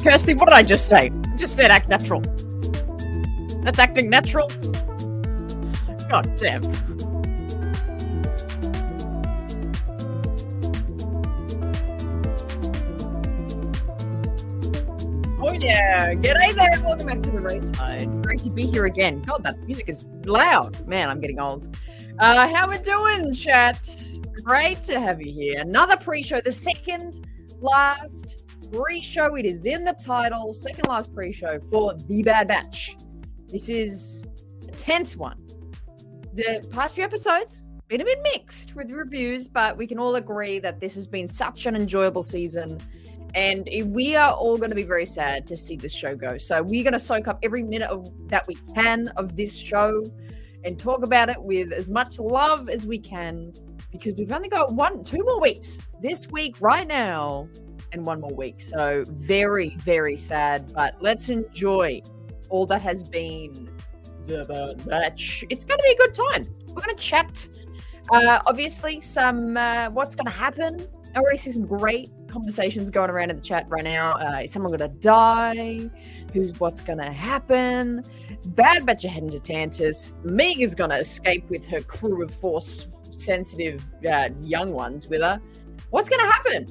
Kirsty, what did I just say? I just said act natural. That's acting natural. God damn. Oh yeah, g'day there, welcome back to the race side. Great to be here again. God, that music is loud. Man, I'm getting old. How we doing, chat? Great to have you here. Another pre-show, the second last pre-show. It is in the title, second last pre-show for The Bad Batch. This is a tense one. The past few episodes been a bit mixed with reviews, but we can all agree that this has been such an enjoyable season. And we are all going to be very sad to see this show go. So we're going to soak up every minute that we can of this show and talk about it with as much love as we can, because we've only got 2 more weeks this week right now and 1 more week. So very, very sad, but let's enjoy all that has been The Bad Batch. It's going to be a good time. We're going to chat, obviously, some what's going to happen. I already see some great conversations going around in the chat right now. Is someone going to die? What's going to happen? Bad Batch are heading to Tantus. Meg is going to escape with her crew of Force-sensitive young ones with her. What's going to happen?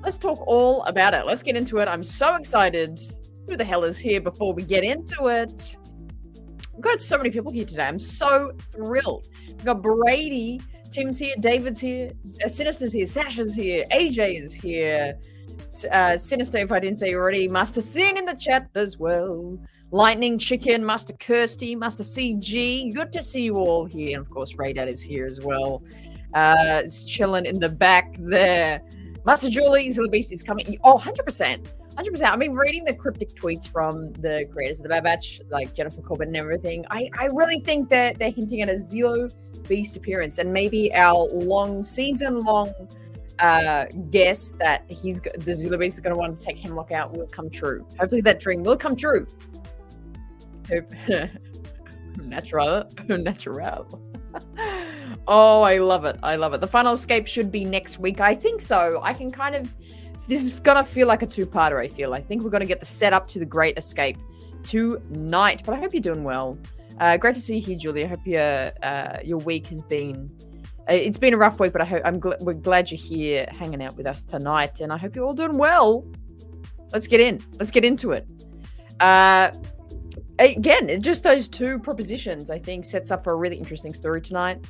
Let's talk all about it. Let's get into it. I'm so excited. Who the hell is here before we get into it? We've got so many people here today. I'm so thrilled. We've got Brady. Tim's here, David's here, Sinister's here, Sasha's here, AJ is here, Sinister, if I didn't say already, Master Sin in the chat as well, Lightning Chicken, Master Kirsty, Master CG, good to see you all here, and of course Ray Dad is here as well, is chilling in the back there, Master Julie, Zilla Beast is coming, 100%, I've been reading the cryptic tweets from the creators of the Bad Batch, like Jennifer Corbett and everything. I really think that they're hinting at a Zillow Beast appearance, and maybe our season-long guess that the Zilla Beast is going to want to take Hemlock out will come true. Hopefully that dream will come true. Natural. Oh, I love it. The final escape should be next week. I think so. This is going to feel like a two-parter, I feel. I think we're going to get the setup to the Great Escape tonight. But I hope you're doing well. Great to see you here, Julie. I hope your week has been... it's been a rough week, but we're glad you're here hanging out with us tonight. And I hope you're all doing well. Let's get into it. Again, just those 2 propositions, I think, sets up for a really interesting story tonight.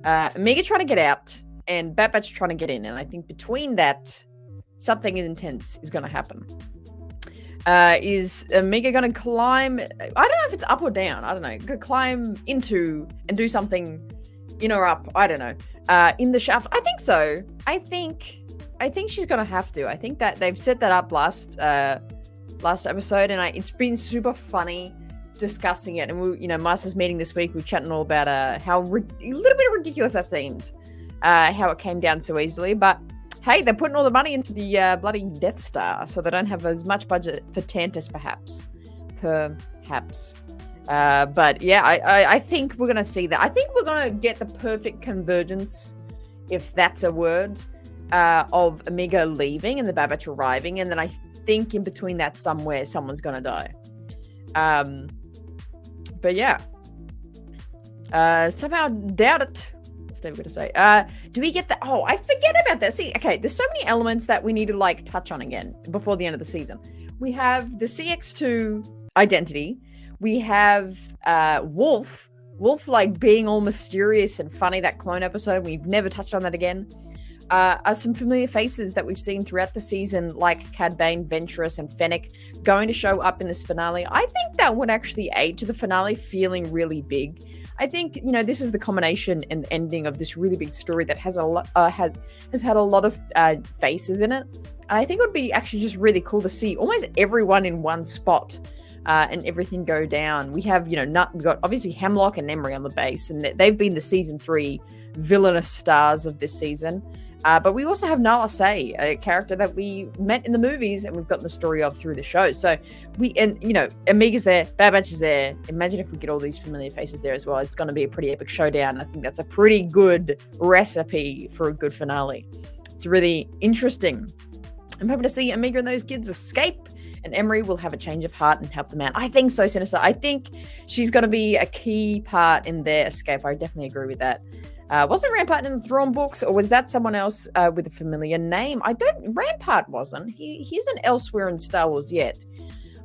Omega trying to get out and Bad Batch trying to get in. And I think between that... something intense is going to happen. Is Omega going to climb? I don't know if it's up or down. I don't know. Could climb into and do something in or up. I don't know. In the shaft. I think so. I think she's going to have to. I think that they've set that up last episode, and it's been super funny discussing it. And we, Master's meeting this week. We're chatting all about how a little bit ridiculous that seemed. How it came down so easily, but. Hey, they're putting all the money into the bloody Death Star, so they don't have as much budget for Tantus, perhaps. But yeah, I think we're going to see that. I think we're going to get the perfect convergence, if that's a word, of Omega leaving and the Bad Batch arriving, and then I think in between that somewhere, someone's going to die. But yeah. Somehow doubt it. They were going to say, do we get that? Oh, I forget about that. See, okay, there's so many elements that we need to touch on again before the end of the season. We have the CX2 identity. We have Wolf being all mysterious and funny, that clone episode. We've never touched on that again. Are some familiar faces that we've seen throughout the season, like Cad Bane, Ventress, and Fennec, going to show up in this finale. I think that would actually aid to the finale feeling really big. I think, this is the combination and ending of this really big story that has had a lot of faces in it. And I think it would be actually just really cool to see almost everyone in one spot and everything go down. We have, we've got obviously Hemlock and Emery on the base, and they've been the season 3 villainous stars of this season. But we also have Nala Say, a character that we met in the movies and we've gotten the story of through the show. So Omega's there, Bad Batch is there. Imagine if we get all these familiar faces there as well. It's going to be a pretty epic showdown. I think that's a pretty good recipe for a good finale. It's really interesting. I'm hoping to see Omega and those kids escape and Emery will have a change of heart and help them out. I think so, Sinister. I think she's going to be a key part in their escape. I definitely agree with that. Wasn't Rampart in the Thrawn books, or was that someone else with a familiar name? Rampart wasn't. He isn't elsewhere in Star Wars yet.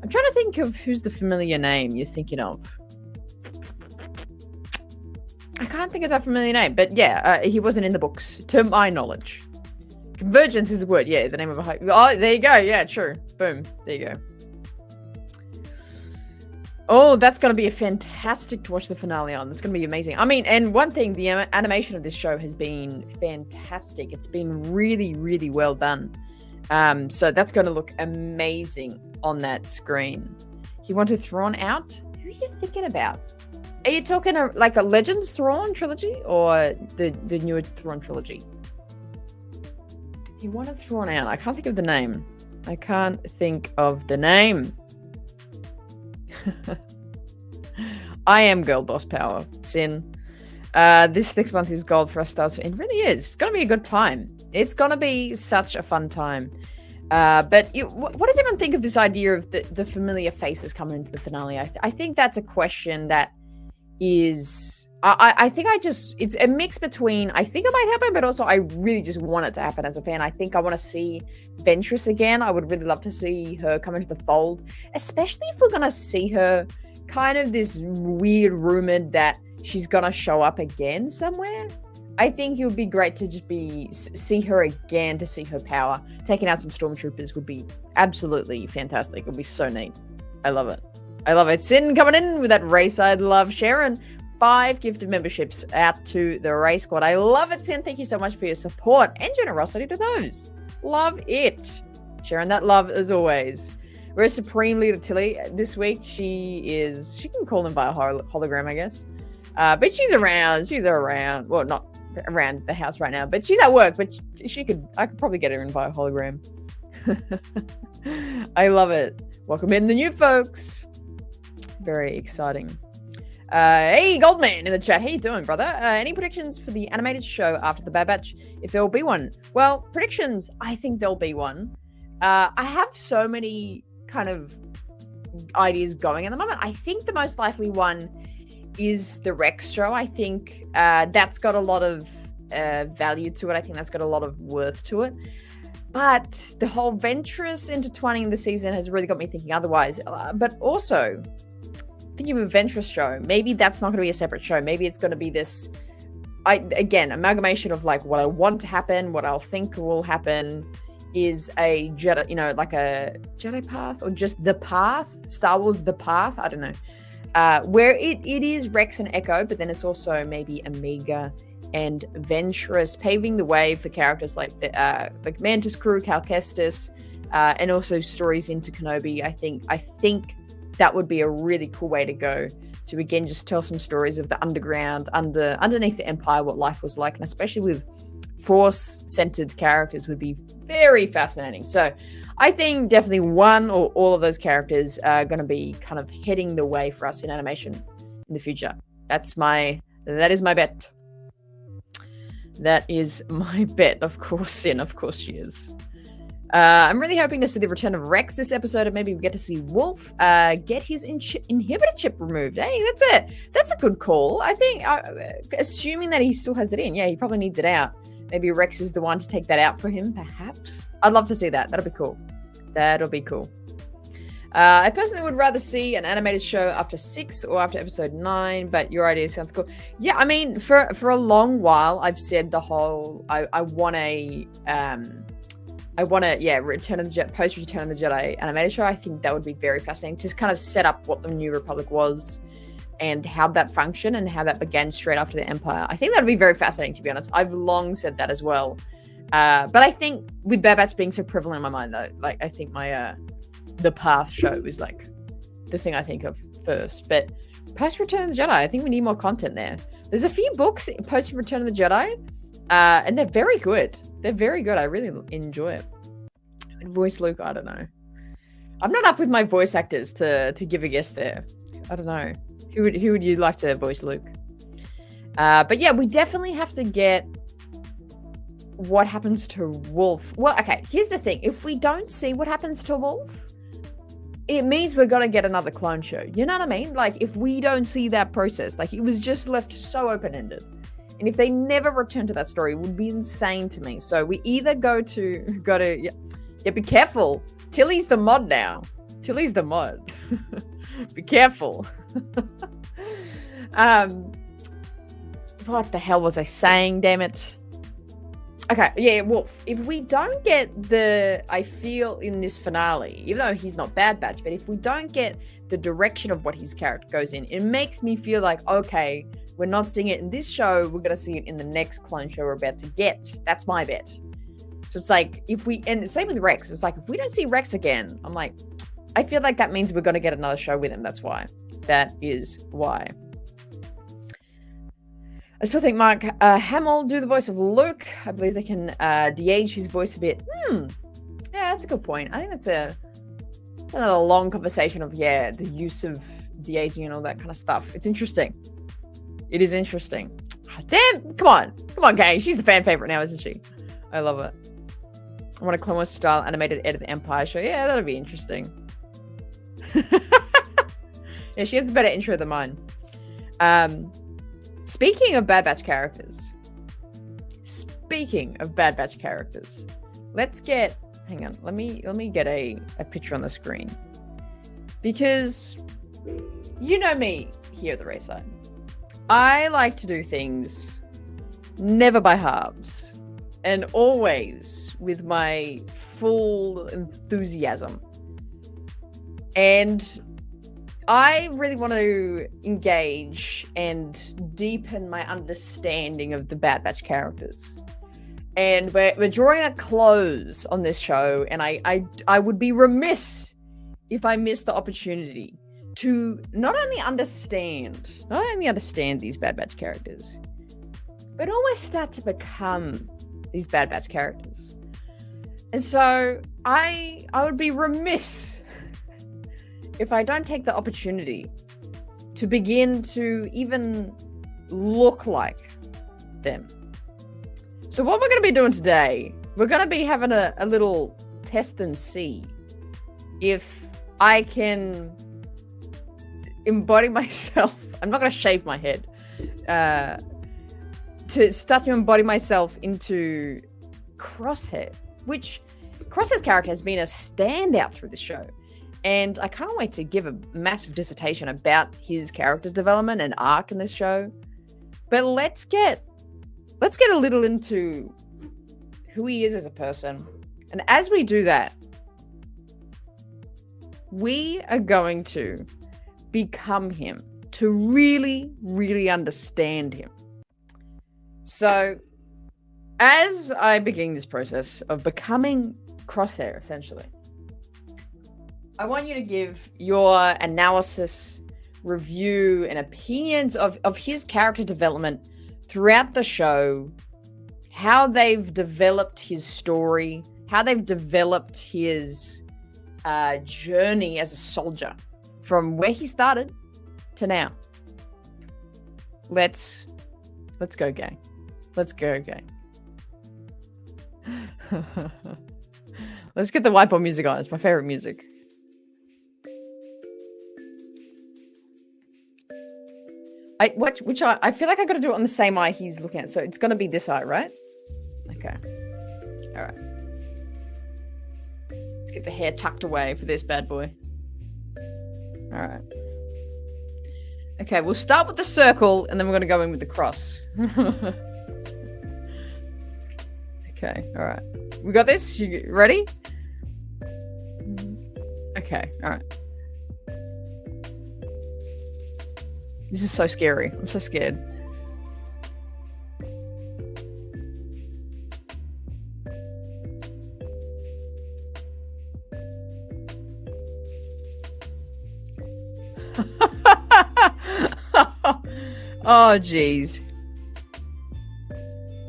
I'm trying to think of who's the familiar name you're thinking of. I can't think of that familiar name, but yeah, he wasn't in the books, to my knowledge. Convergence is a word, yeah, the name of a high... Oh, there you go, yeah, true. Boom, there you go. Oh, that's going to be fantastic to watch the finale on. That's going to be amazing. I mean, and one thing, the animation of this show has been fantastic. It's been really, really well done. So that's going to look amazing on that screen. You want to Thrawn out? Who are you thinking about? Are you talking like a Legends Thrawn trilogy or the newer Thrawn trilogy? You want to Thrawn out? I can't think of the name. I can't think of the name. I am girl boss power. Sin. This next month is gold for us stars. It really is. It's going to be a good time. It's going to be such a fun time. But what does everyone think of this idea of the familiar faces coming into the finale? I think that's a question that is... I think it's a mix between I think it might happen, but also I really just want it to happen as a fan. I think I want to see Ventress again. I would really love to see her come into the fold, especially if we're going to see her kind of this weird rumored that she's going to show up again somewhere. I think it would be great to just see her again, to see her power. Taking out some stormtroopers would be absolutely fantastic. It would be so neat. I love it. I love it. Sin coming in with that race I'd love. Sharon, 5 gifted memberships out to the race squad. I love it, Sin. Thank you so much for your support and generosity to those. Love it. Sharing that love as always. We're Supreme Leader Tilly this week. She can call in via hologram, I guess. But she's around. Well, not around the house right now, but she's at work. But I could probably get her in via hologram. I love it. Welcome in the new folks. Very exciting. Hey, Goldman in the chat. How you doing, brother? Any predictions for the animated show after the Bad Batch, if there will be one? Well, predictions, I think there'll be one. I have so many kind of ideas going at the moment. I think the most likely one is the Rex show. I think that's got a lot of value to it. I think that's got a lot of worth to it. But the whole Ventress intertwining the season has really got me thinking otherwise. But also... thinking of a Ventress show, maybe that's not going to be a separate show. Maybe it's going to be this, amalgamation of like what I want to happen, what I'll think will happen is a Jedi, like a Jedi path or just the path, Star Wars The Path, I don't know, where it is Rex and Echo, but then it's also maybe Omega and Ventress, paving the way for characters like like Mantis crew, Cal Kestis, and also stories into Kenobi. I think that would be a really cool way to go, to again just tell some stories of the underground, underneath the Empire, what life was like, and especially with Force-centered characters would be very fascinating. So I think definitely one or all of those characters are going to be kind of heading the way for us in animation in the future. That is my bet. That is my bet, of course, Sin. Of course she is. I'm really hoping to see the return of Rex this episode, and maybe we get to see Wolf get his inhibitor chip removed. Hey, that's it. That's a good call. I think, assuming that he still has it in, yeah, he probably needs it out. Maybe Rex is the one to take that out for him, perhaps. I'd love to see that. That'll be cool. That'll be cool. I personally would rather see an animated show after 6 or after episode 9, but your idea sounds cool. Yeah, I mean, for a long while, I've said the whole, I want a... Return of the Jedi, post Return of the Jedi animated show. I think that would be very fascinating to kind of set up what the New Republic was and how that functioned and how that began straight after the Empire. I think that would be very fascinating, to be honest. I've long said that as well. But I think with Bad Batch being so prevalent in my mind, though, like I think my The Path show is like the thing I think of first. But post Return of the Jedi, I think we need more content there. There's a few books post Return of the Jedi. And they're very good. They're very good. I really enjoy it. Voice Luke, I don't know. I'm not up with my voice actors to give a guess there. I don't know. Who would you like to voice Luke? But yeah, we definitely have to get what happens to Wolf. Well, okay, here's the thing. If we don't see what happens to Wolf, it means we're gonna get another clone show. You know what I mean? Like, if we don't see that process, like, it was just left so open-ended. And if they never return to that story, it would be insane to me. So we either go to yeah, be careful. Tilly's the mod now. Tilly's the mod. Be careful. What the hell was I saying? Damn it. Okay, yeah, well, if we don't get I feel in this finale, even though he's not Bad Batch, but if we don't get the direction of what his character goes in, it makes me feel like, okay, we're not seeing it in this show, we're going to see it in the next clone show we're about to get. That's my bet. So it's like, and same with Rex, it's like, if we don't see Rex again, I'm like, I feel like that means we're going to get another show with him. That's why. That is why. I still think Mark Hamill do the voice of Luke. I believe they can de-age his voice a bit. Yeah, that's a good point. I think that's another long conversation of, the use of de-aging and all that kind of stuff. It's interesting. It is interesting. Damn, come on, gang. She's the fan favorite now, isn't she? I love it. I want a Clone Wars style animated Ed of the Empire show. Yeah, that'll be interesting. Yeah, she has a better intro than mine. Speaking of Bad Batch characters, let's get, hang on, let me get a picture on the screen, because you know me here at the Rayside. I like to do things never by halves and always with my full enthusiasm. And I really want to engage and deepen my understanding of the Bad Batch characters. And we're drawing a close on this show, and I would be remiss if I missed the opportunity to not only understand these Bad Batch characters, but almost start to become these Bad Batch characters. And so I would be remiss if I don't take the opportunity to begin to even look like them. So what we're going to be doing today, we're going to be having a little test and see if I can embody myself. I'm not going to shave my head. To start to embody myself into Crosshair, which Crosshair's character has been a standout through the show. And I can't wait to give a massive dissertation about his character development and arc in this show. But let's get a little into who he is as a person. And as we do that, we are going to become him, to really, really understand him. So as I begin this process of becoming Crosshair, essentially, I want you to give your analysis, review, and opinions of his character development throughout the show, how they've developed his story, how they've developed his journey as a soldier from where he started to now. Let's go, gang. Let's go, gang. Let's get the whiteboard music on. It's my favorite music. I feel like I got to do it on the same eye he's looking at. So it's going to be this eye, right? Okay. All right. Let's get the hair tucked away for this bad boy. All right. Okay, we'll start with the circle, and then we're going to go in with the cross. Okay, all right. We got this? You ready? Okay, all right. This is so scary. I'm so scared. Oh, jeez.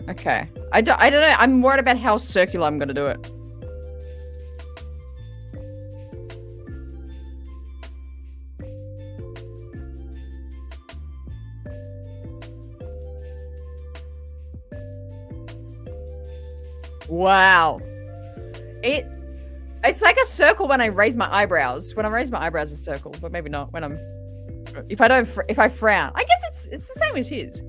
Okay. I don't know. I'm worried about how circular I'm going to do it. Wow. It's like a circle when I raise my eyebrows. When I raise my eyebrows, it's a circle, but maybe not when I'm. If I frown, I guess it's the same as his.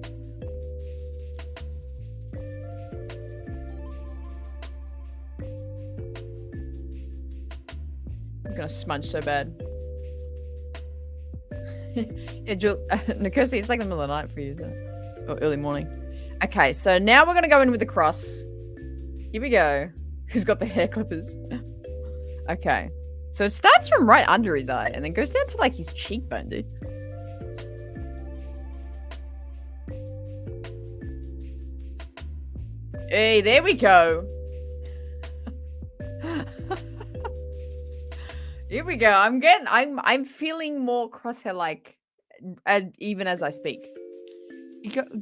I'm gonna smudge so bad. Yeah, Nicosi, it's like the middle of the night for you, isn't it? Or early morning. Okay, so now we're gonna go in with the cross. Here we go. Who's got the hair clippers? Okay. So it starts from right under his eye and then goes down to like his cheekbone, dude. Hey, there we go. Here we go. I'm feeling more Crosshair like even as I speak.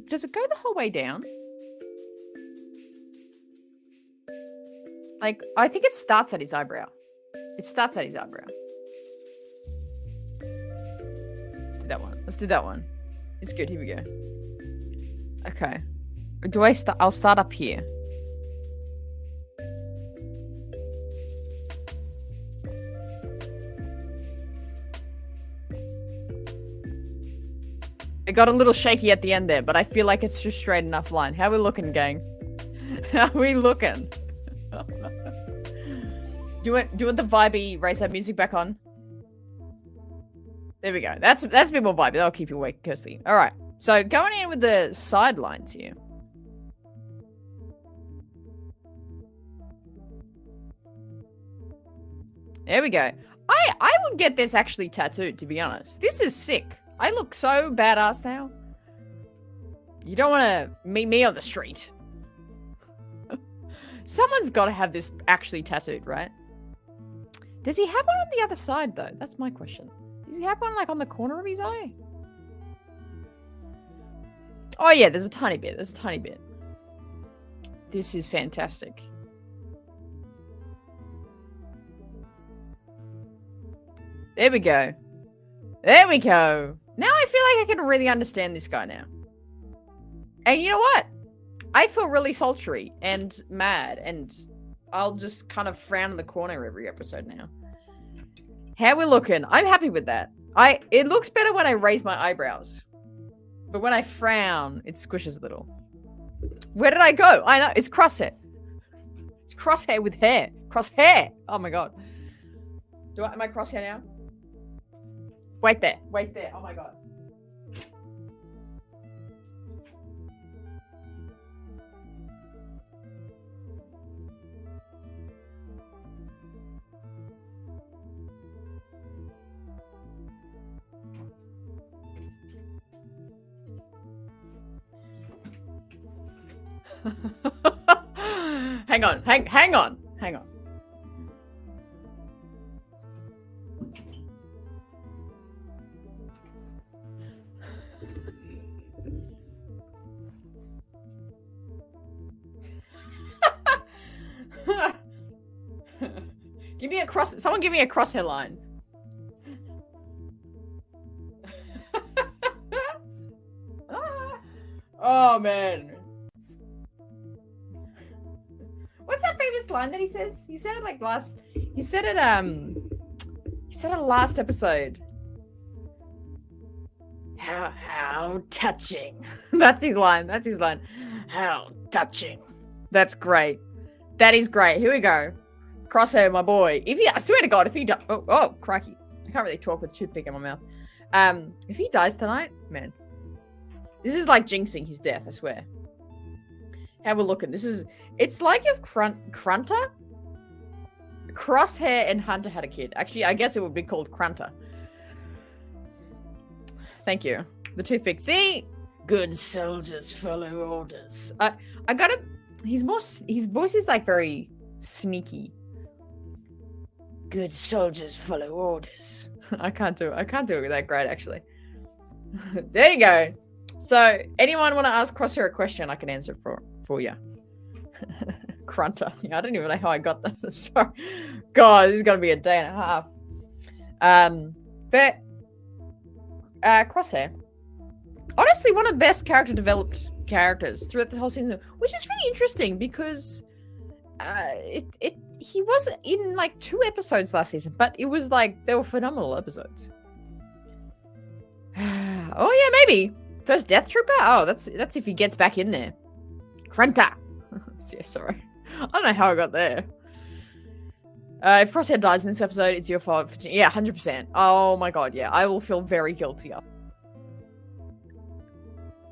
Does it go the whole way down? Like, I think it starts at his eyebrow. It starts at his eyebrow. Let's do that one. Let's do that one. It's good. Here we go. Okay. I'll start up here. It got a little shaky at the end there, but I feel like it's just straight enough line. How we looking, gang? How we looking? Do you want the vibey race that music back on? There we go. That's a bit more vibey. That'll keep you awake, Kirsty. All right. So going in with the sidelines here. There we go. I would get this actually tattooed, to be honest. This is sick. I look so badass now. You don't want to meet me on the street. Someone's got to have this actually tattooed, right? Does he have one on the other side, though? That's my question. Does he have one, like, on the corner of his eye? Oh, yeah, there's a tiny bit. There's a tiny bit. This is fantastic. There we go. There we go. Now I feel like I can really understand this guy now. And you know what? I feel really sultry and mad, and I'll just kind of frown in the corner every episode now. How we looking? I'm happy with that. It looks better when I raise my eyebrows. But when I frown, it squishes a little. Where did I go? I know, it's Crosshair. It's Crosshair with hair. Crosshair! Oh my god. Am I Crosshair now? Wait there. Wait there. Oh my god. Hang on. Hang on. Hang on. Give me a cross. Someone give me a crosshair line. Oh man. What's that famous line that he says? He said it like last. He said it last episode. How touching. That's his line. That's his line. How touching. That's great. That is great. Here we go. Crosshair, my boy. I swear to God, if he oh, crikey. I can't really talk with a toothpick in my mouth. If he dies tonight, man. This is like jinxing his death, I swear. How we're looking. It's like if Crunter, Crosshair, and Hunter had a kid. Actually, I guess it would be called Crunter. Thank you. The toothpick. See? Good soldiers follow orders. I gotta. His voice is like very sneaky. Good soldiers follow orders. I can't do it that great, actually. There you go. So, anyone want to ask Crosshair a question? I can answer for you. Crunter. Yeah, I don't even know how I got that. Sorry. God, this is going to be a day and a half. But Crosshair, honestly, one of the best character developed characters throughout the whole season, which is really interesting because he was in like 2 episodes last season, but it was like they were phenomenal episodes. Oh yeah, maybe first Death Trooper. Oh, that's if he gets back in there. Krenta. Yeah, sorry, I don't know how I got there. If Crosshair dies in this episode, it's your fault. Yeah, 100%. Oh my god, yeah, I will feel very guilty.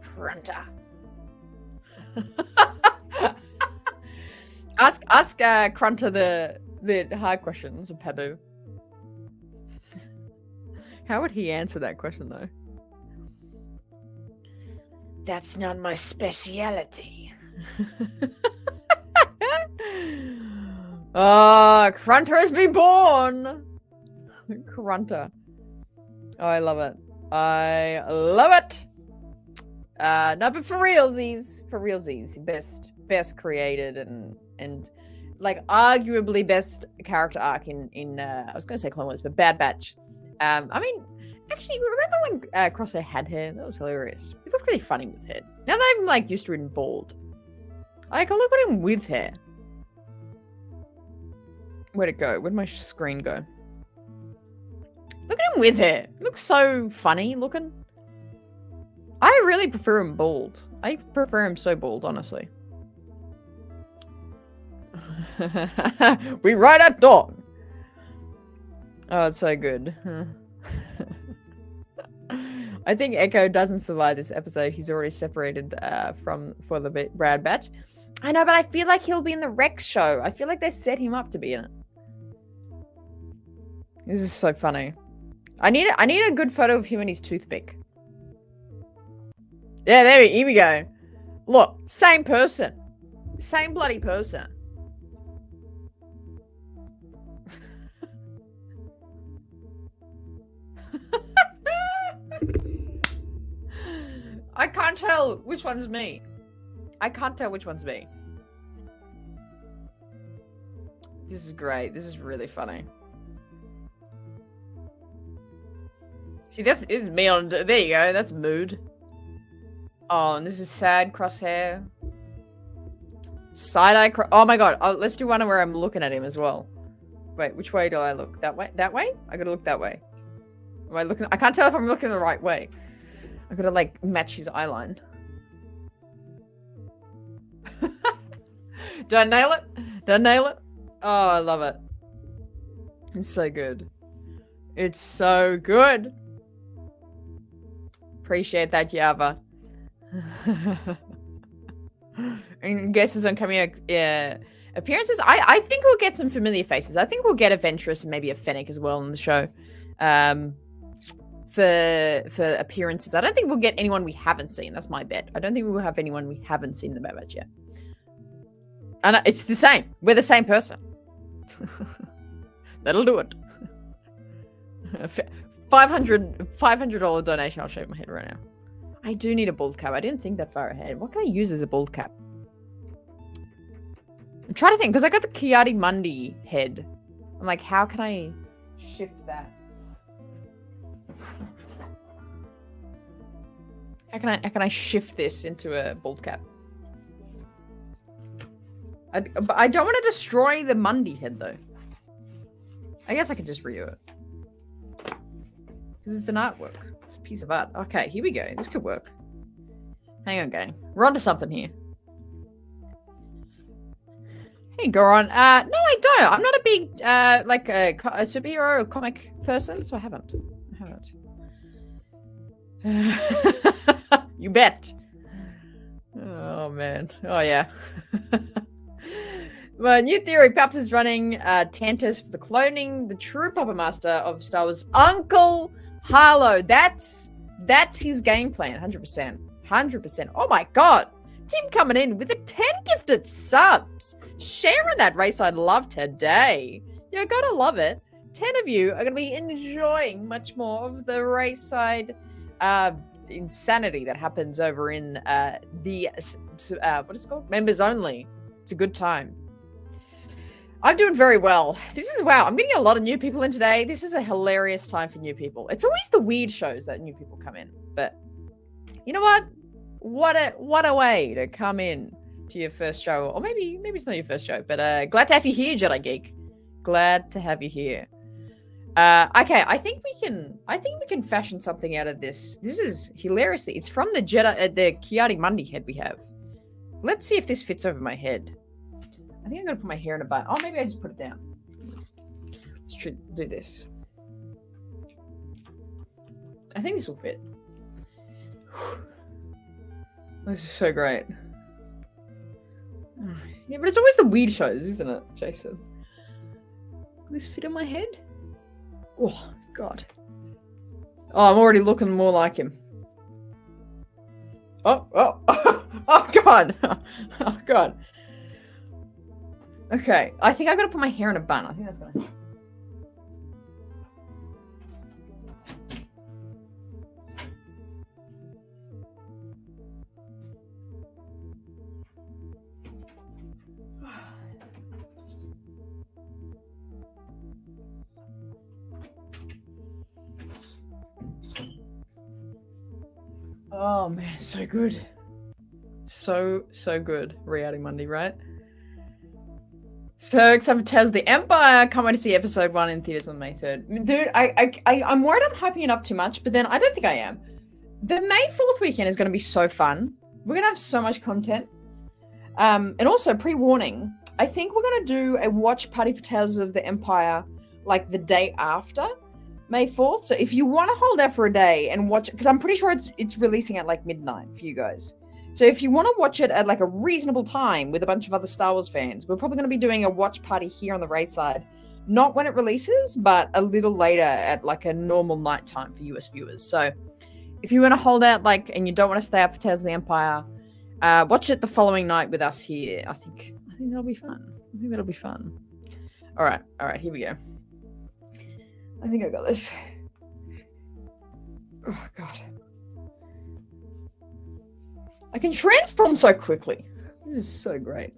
Krenta. Ask Krunter the hard questions of Pabu. How would he answer that question though? That's not my speciality. Krunter has been born. Krunter. Oh, I love it. I love it. No, but for realsies, best created and like arguably best character arc in I was gonna say Clone Wars, but Bad Batch. I mean, actually, remember when Crosshair had hair? That was hilarious. He looked really funny with hair. Now that I'm like used to him bald, like I look at him with hair. Where'd it go? Where'd my screen go? Look at him with hair. He looks so funny looking. I really prefer him bald. I prefer him so bald, honestly. We ride at dawn. Oh, it's so good. I think Echo doesn't survive this episode. He's already separated for the Brad Batch. I know, but I feel like he'll be in the Rex show. I feel like they set him up to be in it. This is so funny. I need a good photo of him and his toothpick. Yeah, here we go. Look, same person. Same bloody person. I can't tell which one's me. I can't tell which one's me. This is great. This is really funny. See, it's me on... There you go. That's mood. Oh, and this is sad Crosshair. Side-eye oh my god. Oh, let's do one where I'm looking at him as well. Wait, which way do I look? That way? That way? I gotta look that way. Am I looking? I can't tell if I'm looking the right way. I gotta like match his eyeline. Did I nail it? Did I nail it? Oh, I love it. It's so good. It's so good. Appreciate that, Yava. And guesses on coming appearances. I think we'll get some familiar faces. I think we'll get a Ventress and maybe a Fennec as well in the show. For appearances. I don't think we'll get anyone we haven't seen. That's my bet. I don't think we will have anyone we haven't seen in the Bad Batch yet. And it's the same. We're the same person. That'll do it. $500 donation. I'll shave my head right now. I do need a bald cap. I didn't think that far ahead. What can I use as a bald cap? I'm trying to think because I got the Kiadi Mundi head. I'm like, how can I shift that? How can I shift this into a bald cap? I don't want to destroy the Mundi head though. I guess I could just redo it. Because it's an artwork. It's a piece of art. Okay, here we go. This could work. Hang on, gang. We're onto something here. Hey, Goron. No, I don't. I'm not a big, like, a superhero or comic person, so I haven't. You bet. Oh, man. Oh, yeah. Well, new theory. Paps is running Tantus for the cloning, the true Puppet Master of Star Wars. Uncle Harlow. That's his game plan. 100%. 100%. Oh, my God. Tim coming in with the 10 gifted subs. Sharing that race-side love today. You're going to love it. 10 of you are going to be enjoying much more of the race-side insanity that happens over in the, what is it called? Members only. It's a good time. I'm doing very well. Wow, I'm getting a lot of new people in today. This is a hilarious time for new people. It's always the weird shows that new people come in. But you know what? What a way to come in to your first show, or maybe it's not your first show, but glad to have you here, Jedi Geek. Glad to have you here. Okay, I think we can fashion something out of this. This is hilariously. It's from the the Chaotic Monday head we have. Let's see if this fits over my head. I think I'm gonna put my hair in a bun. Oh, maybe I just put it down. Let's do this. I think this will fit. This is so great. Yeah, but it's always the weird shows, isn't it, Jason? Will this fit on my head? Oh, God. Oh, I'm already looking more like him. Oh, God. Oh, God. Okay, I think I gotta put my hair in a bun. I think that's gonna... Oh man, so good. So good. Reality Monday, right? So except for Taz the Empire, can't wait to see episode 1 in theaters on May 3rd. Dude, I'm worried I'm hyping it up too much, but then I don't think I am. The May 4th weekend is going to be so fun. We're going to have so much content. And also, pre-warning, I think we're going to do a watch party for Tales of the Empire like the day after May 4th. So if you want to hold out for a day and watch it, because I'm pretty sure it's releasing at like midnight for you guys. So if you want to watch it at like a reasonable time with a bunch of other Star Wars fans, we're probably going to be doing a watch party here on the Ray side. Not when it releases, but a little later at like a normal night time for US viewers. So if you want to hold out and you don't want to stay up for Tales of the Empire, watch it the following night with us here. I think that'll be fun. All right, here we go. I think I got this. Oh, God. I can transform so quickly. This is so great.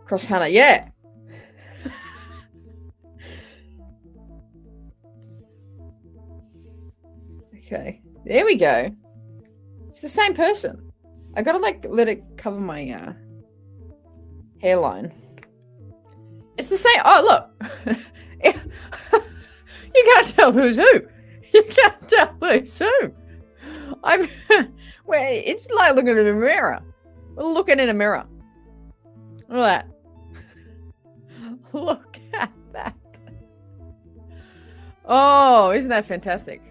Crosshair, yeah. Okay, there we go. It's the same person. I gotta let it cover my hairline. It's the same. Oh, look. You can't tell who's who. You can't tell who's who. Wait, it's like looking in a mirror. We're looking in a mirror. Look at that. Look at that. Oh, isn't that fantastic?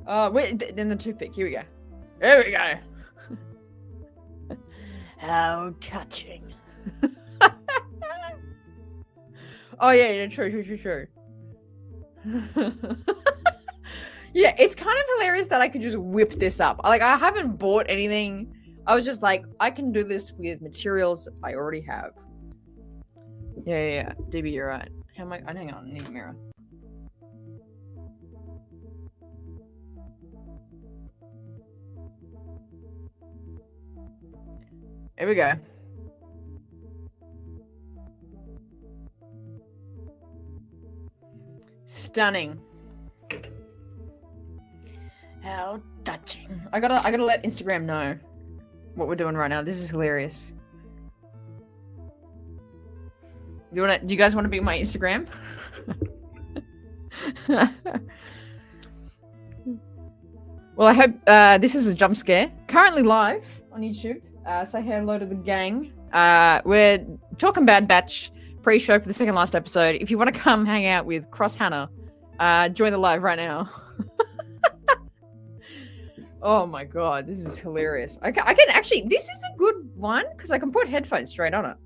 Wait, then the toothpick. Here we go. There we go. How touching. Oh, yeah, true. Yeah, it's kind of hilarious that I could just whip this up. Like, I haven't bought anything. I was just like, I can do this with materials I already have. Yeah. DB, you're right. How am I? Hang on, I need a mirror. Here we go. Stunning. How touching. I gotta let Instagram know what we're doing right now. This is hilarious. Do you guys want to be my Instagram? Well, I hope this is a jump scare. Currently live on YouTube. Say hello to the gang. We're talking Bad Batch pre-show for the second last episode. If you want to come hang out with Cross Hannah, join the live right now. Oh my god, this is hilarious. I can actually, this is a good one because I can put headphones straight on it.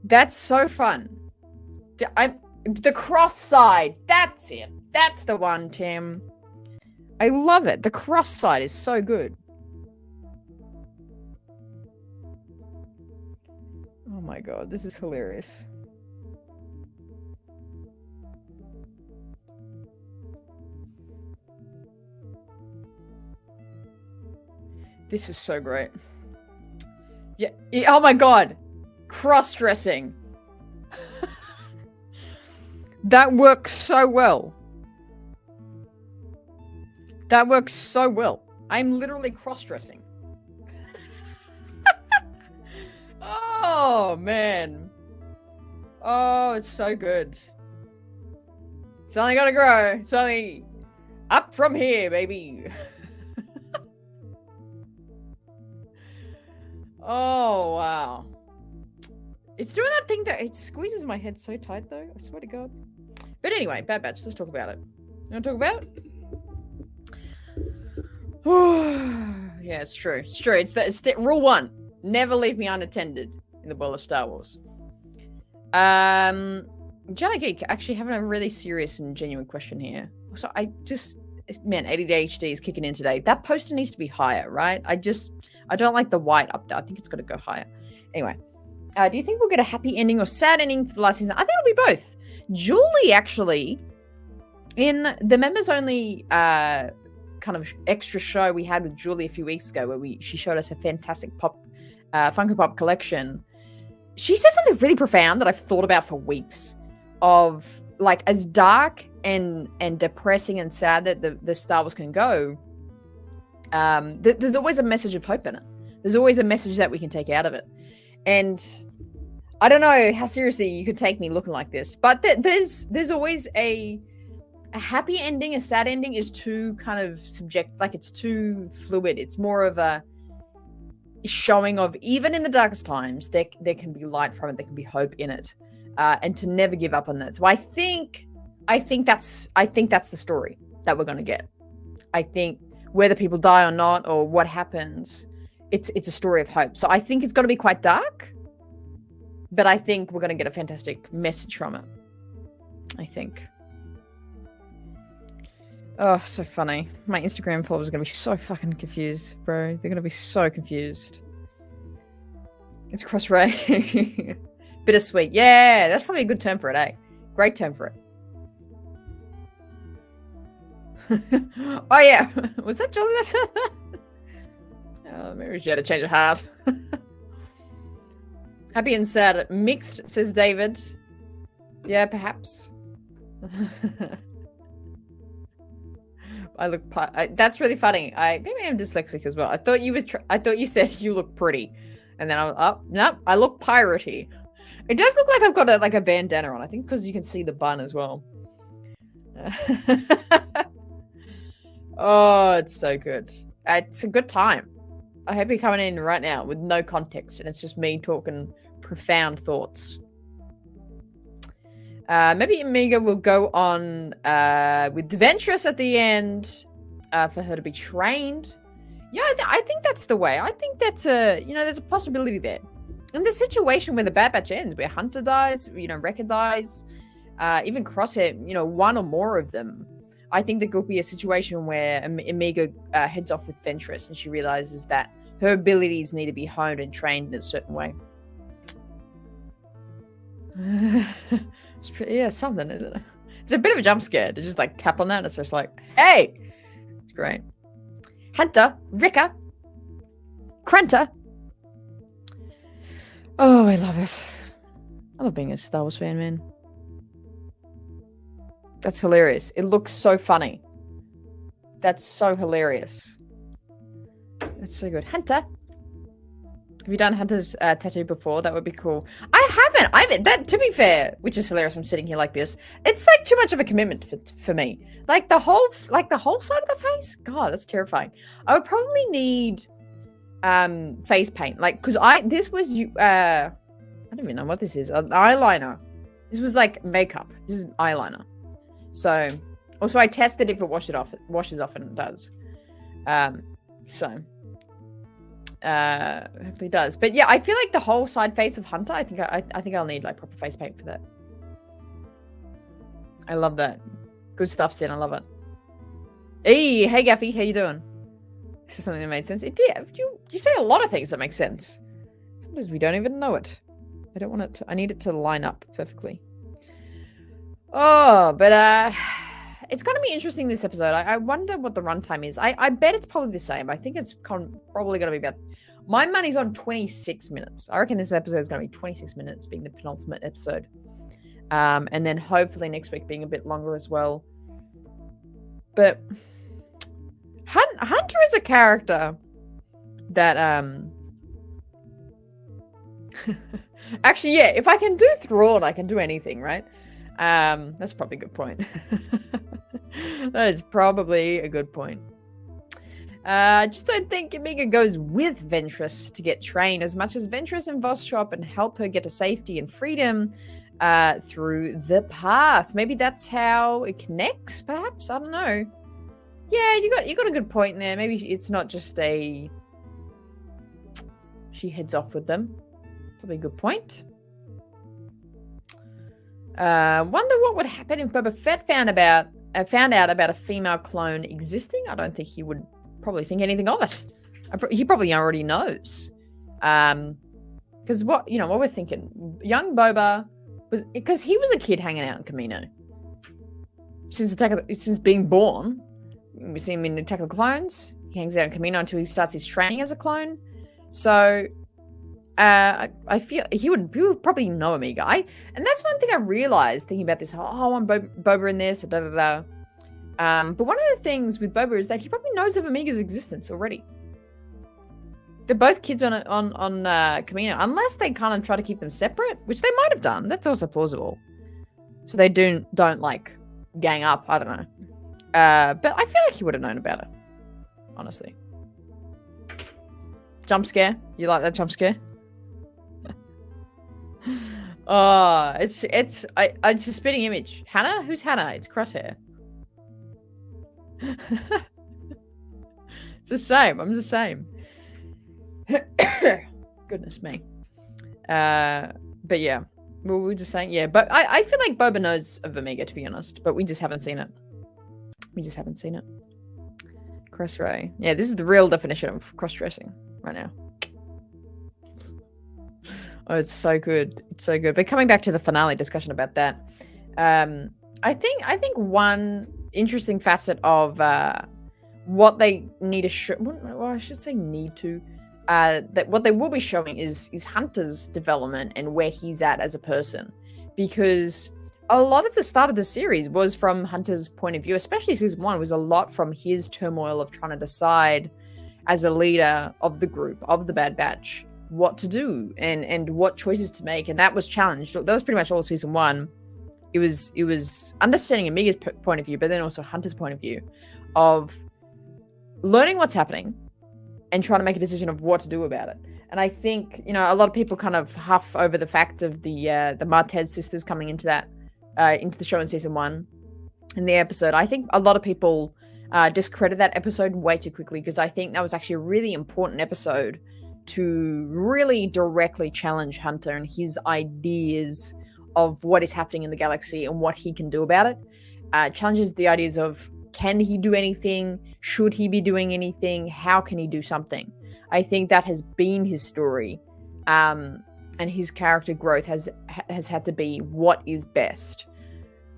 That's so fun. The cross side, that's it. That's the one, Tim. I love it. The cross side is so good. Oh my god, this is hilarious. This is so great. Yeah. Oh my god. Cross-dressing. That works so well. I'm literally cross-dressing. Oh, man. Oh, it's so good. It's only gonna grow. It's only up from here, baby. Oh, wow. It's doing that thing that it squeezes my head so tight, though. I swear to God. But anyway, Bad Batch. Let's talk about it. You want to talk about it? Yeah, it's true. It's true. It's rule 1. Never leave me unattended in the world of Star Wars. Jelly Geek actually having a really serious and genuine question here. So man, ADHD is kicking in today. That poster needs to be higher, right? I don't like the white up there. I think it's got to go higher. Anyway, do you think we'll get a happy ending or sad ending for the last season? I think it'll be both. Julie, actually, in the members only kind of extra show we had with Julie a few weeks ago, where she showed us a fantastic Funko Pop collection. She said something really profound that I've thought about for weeks. Of like, as dark and depressing and sad that the Star Wars can go, there's always a message of hope in it. There's always a message that we can take out of it. And I don't know how seriously you could take me looking like this, but there's always a happy ending. A sad ending is too kind of like it's too fluid. It's more of a showing of, even in the darkest times, there can be light from it. There can be hope in it, and to never give up on that. So I think that's the story that we're going to get. I think whether people die or not, or what happens, it's a story of hope. So I think it's going to be quite dark, but I think we're going to get a fantastic message from it. I think. Oh, so funny. My Instagram followers are going to be so fucking confused, bro. They're going to be so confused. It's Crosshair. Bittersweet. Yeah, that's probably a good term for it, eh? Great term for it. Oh, yeah. Was that Julie that said that? Oh, maybe she had to change her heart. Happy and sad. Mixed, says David. Yeah, perhaps. I look. That's really funny. Maybe I'm dyslexic as well. I thought you said you look pretty, and then I was nope. I look piratey. It does look like I've got a bandana on. I think because you can see the bun as well. Oh, it's so good. It's a good time. I hope you're coming in right now with no context, and it's just me talking profound thoughts. Maybe Amiga will go on with Ventress at the end for her to be trained. Yeah, I think that's the way. I think that's there's a possibility there. In the situation where the Bad Batch ends, where Hunter dies, Wrecker dies, even Crosshair, one or more of them, I think there could be a situation where Amiga heads off with Ventress and she realizes that her abilities need to be honed and trained in a certain way. It's something, isn't it? It's a bit of a jump scare to just like tap on that. It's just like, hey, it's great. Hunter, Wrecker, Kranta. Oh, I love it. I love being a Star Wars fan, man. That's hilarious. It looks so funny. That's so hilarious. That's so good. Hunter. Have you done Hunter's tattoo before? That would be cool. I haven't. That, to be fair, which is hilarious. I'm sitting here like this. It's like too much of a commitment for me. Like the whole side of the face. God, that's terrifying. I would probably need face paint. Like, because this was I don't even know what this is. An eyeliner. This was like makeup. This is eyeliner. So, also I tested if it washes off, and it does. Hopefully it does. But yeah, I feel like the whole side face of Hunter, I think I'll need like proper face paint for that. I love that. Good stuff, Sin. I love it. Hey Gaffy, how you doing? This is something that made sense. It did. You say a lot of things that make sense. Sometimes we don't even know it. I don't want it to. I need it to line up perfectly. Oh, but it's going to be interesting this episode. I wonder what the runtime is. I bet it's probably the same. I think it's probably going to be about. My money's on 26 minutes. I reckon this episode is going to be 26 minutes, being the penultimate episode, and then hopefully next week being a bit longer as well. But Hunter is a character that Actually, yeah, if I can do Thrawn, I can do anything, right? That's probably a good point. That is probably a good point. I just don't think Amiga goes with Ventress to get trained as much as Ventress and Voss show up and help her get to safety and freedom through the path. Maybe that's how it connects, perhaps? I don't know. Yeah, you got a good point there. Maybe it's not just she heads off with them. Probably a good point. Wonder what would happen if Boba Fett found out about a female clone existing. I don't think he would probably think anything of it. He probably already knows. Because what we're thinking, young Boba was, because he was a kid hanging out in Kamino since being born. We see him in Attack of the Clones. He hangs out in Kamino until he starts his training as a clone. So I feel he would probably know Amiga. And that's one thing I realized thinking about this. Oh, I want Boba in this. Da da da. But one of the things with Boba is that he probably knows of Amiga's existence already. They're both kids on Kamino, unless they kind of try to keep them separate, which they might have done. That's also plausible. So they don't like gang up. I don't know. But I feel like he would have known about it. Honestly. Jump scare? You like that jump scare? Oh, it's a spitting image. Hannah? Who's Hannah? It's Crosshair. It's the same. I'm the same. Goodness me. But yeah. What were we just saying? Yeah, but I feel like Boba knows of Amiga, to be honest. But we just haven't seen it. Crossray. Yeah, this is the real definition of cross-dressing right now. Oh, it's so good. It's so good. But coming back to the finale discussion about that, I think one interesting facet of what they need to show, well, I should say need to, that what they will be showing is Hunter's development and where he's at as a person. Because a lot of the start of the series was from Hunter's point of view, especially season 1 was a lot from his turmoil of trying to decide as a leader of the group, of the Bad Batch, what to do and what choices to make. And that was challenged. That was pretty much all season 1. It was understanding Amiga's point of view, but then also Hunter's point of view of learning what's happening and trying to make a decision of what to do about it. And I think, a lot of people kind of huff over the fact of the Martez sisters coming into the show in season 1 in the episode. I think a lot of people discredit that episode way too quickly, because I think that was actually a really important episode to really directly challenge Hunter and his ideas of what is happening in the galaxy and what he can do about it. Challenges the ideas of, can he do anything? Should he be doing anything? How can he do something? I think that has been his story. And his character growth has had to be what is best.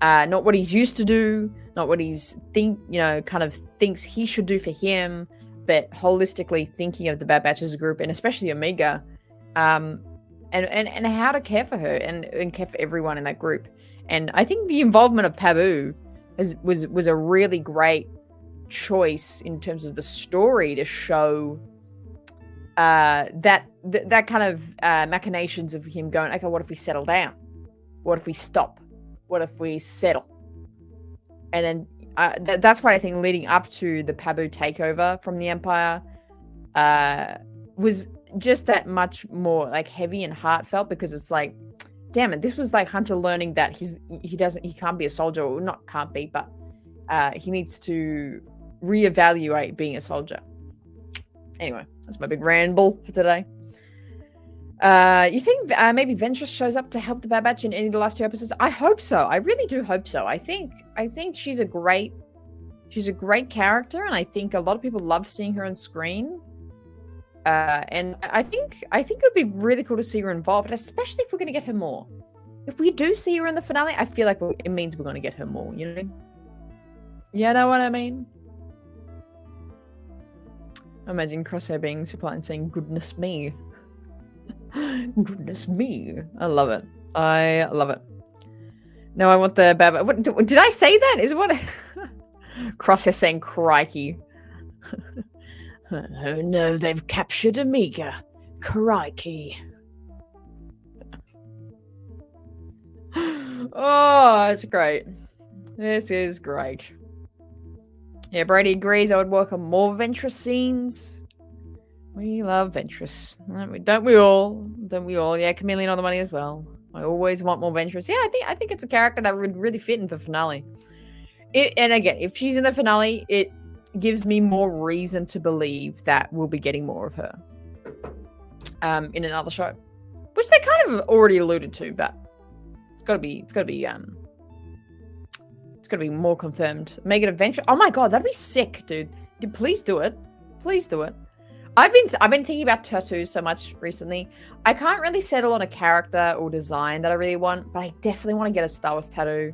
Not what he's used to do, not what he's kind of thinks he should do for him, but holistically thinking of the Bad Batch as a group, and especially Amiga, and how to care for her and care for everyone in that group. And I think the involvement of Pabu was a really great choice in terms of the story to show that kind of machinations of him going, okay, what if we settle down? What if we stop? What if we settle? And then that's why I think leading up to the Pabu takeover from the Empire was just that much more like heavy and heartfelt, because it's like, damn it, this was like Hunter learning that he can't be a soldier, or not can't be, but he needs to reevaluate being a soldier. Anyway, that's my big ramble for today. You think maybe Ventress shows up to help the Bad Batch in any of the last 2 episodes? I hope so. I really do hope so. I think she's a great character, and I think a lot of people love seeing her on screen. And I think it would be really cool to see her involved, especially if we're going to get her more. If we do see her in the finale, I feel like it means we're going to get her more. You know what I mean? Imagine Crosshair being supply and saying, "Goodness me." Goodness me. I love it. I love it. No, I want the Baba. What, did I say that? Is what Crosshair saying crikey. Oh no, they've captured Amiga. Crikey. Oh, it's great. This is great. Yeah, Brady agrees I would work on more Ventress scenes. We love Ventress. Don't we all? Don't we all? Yeah, Chameleon on the money as well. I always want more Ventress. Yeah, I think it's a character that would really fit into the finale. And again, if she's in the finale, it gives me more reason to believe that we'll be getting more of her in another show, which they kind of already alluded to, but it's got to be more confirmed. Make it adventure. Oh my god, that'd be sick, dude. Please do it. Please do it. I've been thinking about tattoos so much recently. I can't really settle on a character or design that I really want, but I definitely want to get a Star Wars tattoo.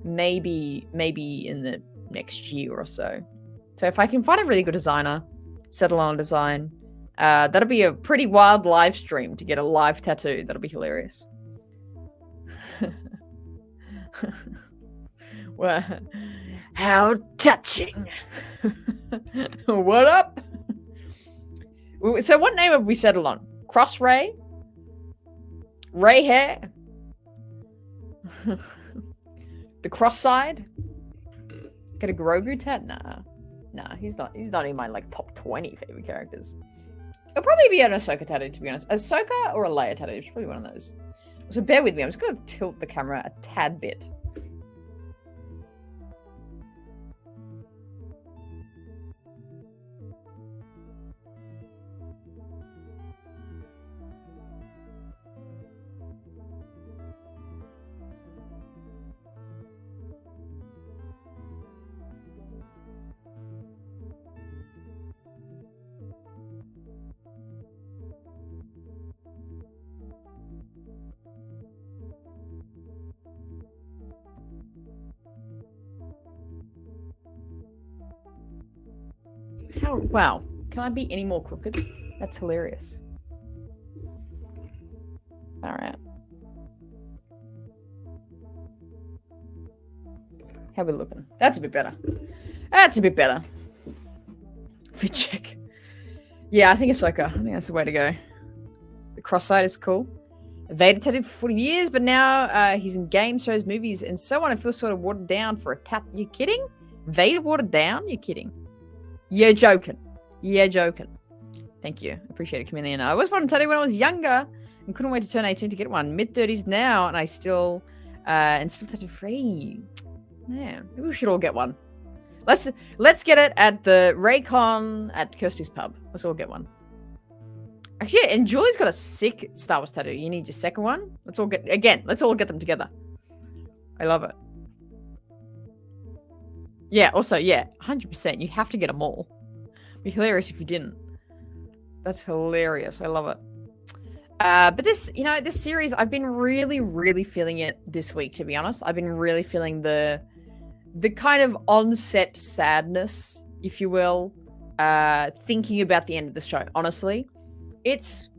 Maybe in the next year or so. So if I can find a really good designer, settle on a design, that'll be a pretty wild live stream to get a live tattoo. That'll be hilarious. Well, how touching. What up? So what name have we settled on? Crosshair? Ray Hair? The cross side? Get a Grogu tat? Nah, he's not in my like top 20 favorite characters. It'll probably be an Ahsoka tattoo, to be honest. Ahsoka or a Leia tattoo. It's probably one of those. So bear with me. I'm just going to tilt the camera a tad bit. Wow. Can I be any more crooked? That's hilarious. Alright. How we looking? That's a bit better. That's a bit better. Fit check. Yeah, I think Ahsoka. I think that's the way to go. The cross side is cool. Vader tatted for 40 years, but now he's in games, shows, movies, and so on. It feels sort of watered down for a tat. You kidding? Vader watered down? You're kidding. You're joking. You're joking. Thank you. Appreciate it, Chameleon. I was wanting to tell you when I was younger and couldn't wait to turn 18 to get one. Mid-30s now, and I still tattoo free. Man, maybe we should all get one. Let's get it at the Raycon at Kirsty's Pub. Let's all get one. Actually, yeah, and Julie's got a sick Star Wars tattoo. You need your second one? Let's all get them together. I love it. Yeah, also, yeah, 100%. You have to get them all. It'd be hilarious if you didn't. That's hilarious. I love it. But this series, I've been really, really feeling it this week, to be honest. I've been really feeling the kind of onset sadness, if you will, thinking about the end of the show. Honestly, it's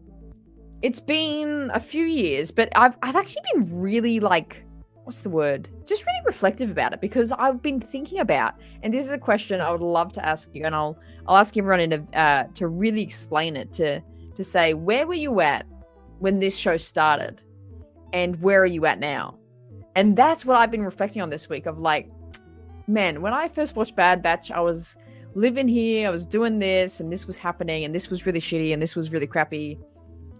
been a few years, but I've actually been really like, what's the word? Just really reflective about it, because I've been thinking about, and this is a question I would love to ask you, and I'll ask everyone to really explain it, to say, where were you at when this show started, and where are you at now? And that's what I've been reflecting on this week, of like, man, when I first watched Bad Batch, I was living here, I was doing this, and this was happening, and this was really shitty, and this was really crappy.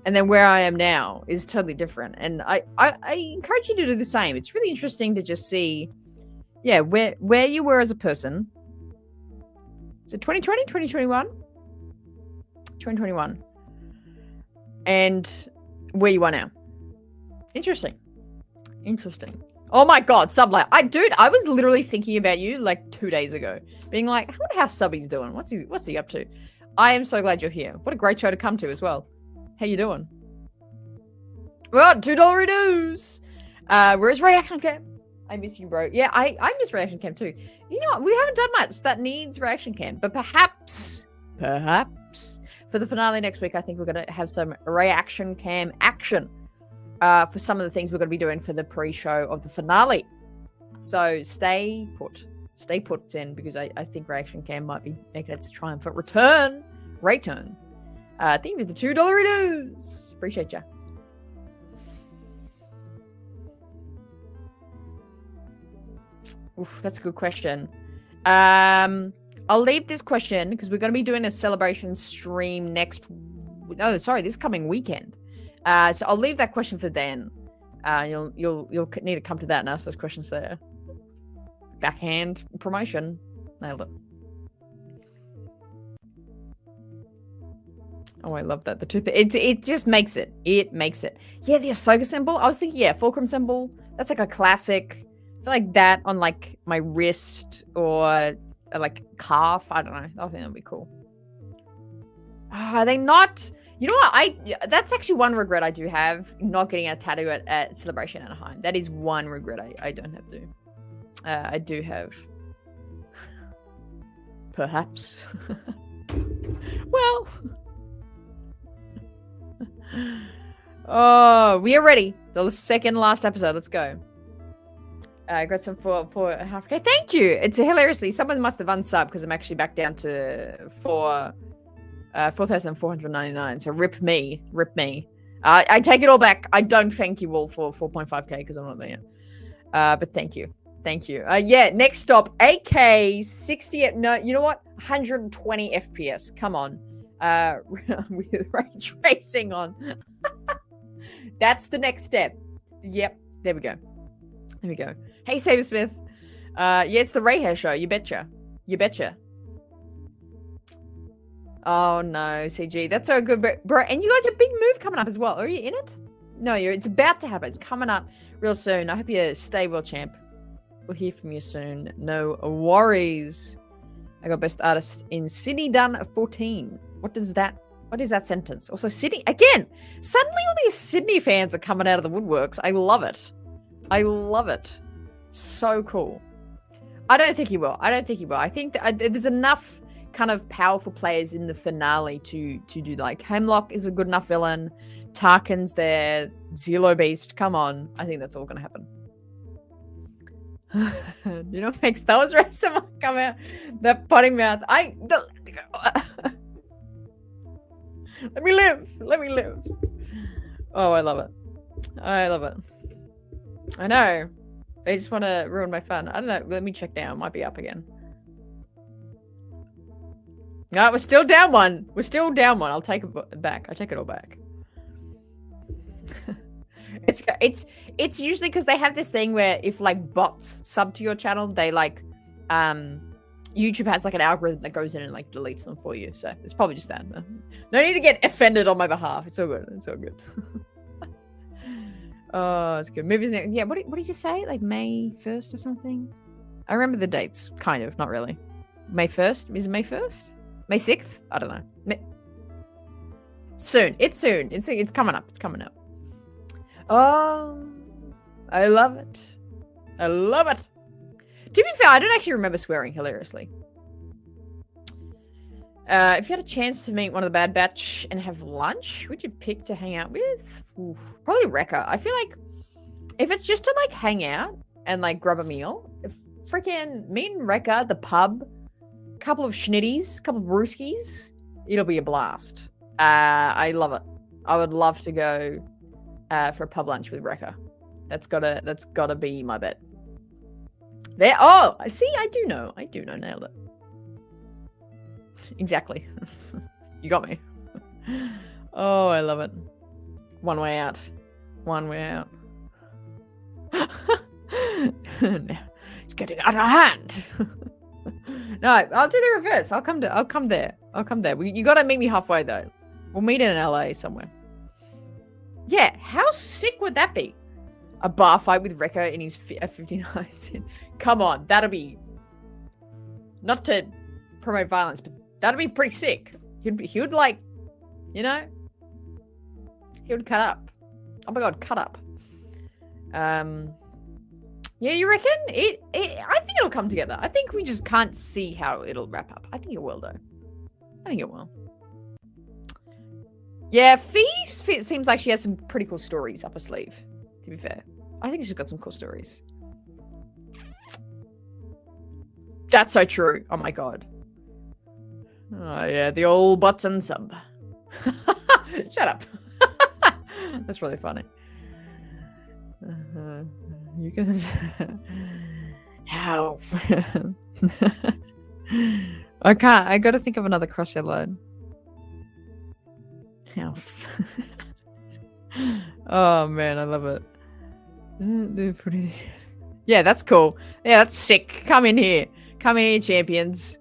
And then where I am now is totally different. And I encourage you to do the same. It's really interesting to just see, yeah, where you were as a person. Is it 2020, 2021? 2021. And where you are now. Interesting. Oh my god, Sublight. I was literally thinking about you like 2 days ago. Being like, I wonder how Subby's doing. What's he up to? I am so glad you're here. What a great show to come to as well. How you doing? Well, $2 dues. Where's Reaction Camp? I miss you, bro. Yeah, I miss Reaction Camp too. You know what? We haven't done much that needs Reaction Camp, but perhaps for the finale next week, I think we're going to have some Reaction Cam action for some of the things we're going to be doing for the pre-show of the finale. So stay put, Zen, because I think Reaction Cam might be making its triumphant return. Thank you for the $2 dues. Appreciate ya. Oof, that's a good question. I'll leave this question because we're going to be doing a celebration stream this coming weekend. So I'll leave that question for then. You'll need to come to that and ask those questions there. Backhand promotion. Nailed it. Oh, I love that. The tooth. It just makes it. It makes it. Yeah, the Ahsoka symbol. I was thinking, fulcrum symbol. That's like a classic. I feel like that on like my wrist or like calf. I don't know. I think that'd be cool. Are they not? You know what? That's actually one regret I do have, not getting a tattoo at Celebration Anaheim. That is one regret I don't have to. I do have. Perhaps. Well. Oh, we are ready. The second last episode. Let's go. Got some 4.5K. Thank you. It's hilariously, someone must have unsubbed because I'm actually back down to 4,499. So rip me. I take it all back. I don't thank you all for 4.5K because I'm not there yet. But thank you. Yeah, next stop, 8K, 60. No, you know what? 120 FPS. Come on. With ray tracing on. That's the next step. Yep. There we go. Hey, Sabersmith. Yeah, it's the Ray Hair show. You betcha. Oh no, CG. That's so good, bro. And you got your big move coming up as well. Are you in it? No, it's about to happen. It's coming up real soon. I hope you stay well, champ. We'll hear from you soon. No worries. I got best artist in Sydney done 14. What is that sentence? Also, Sydney again. Suddenly, all these Sydney fans are coming out of the woodworks. I love it. So cool. I don't think he will. I think that there's enough kind of powerful players in the finale to do, like, Hemlock is a good enough villain. Tarkin's there. Zelo Beast. Come on. I think that's all going to happen. You know what makes those rest of come out? That potty mouth. Let me live. Oh, I love it. I know. They just want to ruin my fun. I don't know. Let me check down. Might be up again. No, we're still down one. I'll take it back. I take it all back. It's usually because they have this thing where if like bots sub to your channel, they like YouTube has like an algorithm that goes in and like deletes them for you. So it's probably just that. No need to get offended on my behalf. It's all good. Oh, it's good. Movies. Yeah. What did you say? Like May 1st or something? I remember the dates. Kind of. Not really. May 1st. Is it May 1st? May 6th? I don't know. Soon. It's soon. It's coming up. Oh, I love it. To be fair, I don't actually remember swearing, hilariously. If you had a chance to meet one of the Bad Batch and have lunch, who'd you pick to hang out with? Oof, probably Rekka. I feel like if it's just to like hang out and like grab a meal, if freaking meeting Rekka at the pub, couple of schnitties, couple of brewskis, it'll be a blast. I love it. I would love to go for a pub lunch with Rekka. That's gotta be my bet. There. Oh, I see. I do know. Nailed it. Exactly. You got me. Oh, I love it. One way out. It's getting out of hand. No, I'll do the reverse. I'll come there. You gotta meet me halfway though. We'll meet in LA somewhere. Yeah, how sick would that be? A bar fight with Rekka in his 59s. Come on, that'll be... Not to promote violence, but that'd be pretty sick. He would like, you know? He would cut up. Oh my god, cut up. Yeah, you reckon? I think it'll come together. I think we just can't see how it'll wrap up. I think it will, though. I think it will. Yeah, Fee seems like she has some pretty cool stories up her sleeve, to be fair. I think she's got some cool stories. That's so true. Oh my god. Oh yeah, the old button sub. Shut up. That's really funny. You can... How? I can't. I got to think of another Crosshair line. How? Oh man, I love it. They're pretty. Yeah, that's cool. Yeah, that's sick. Come in here, champions.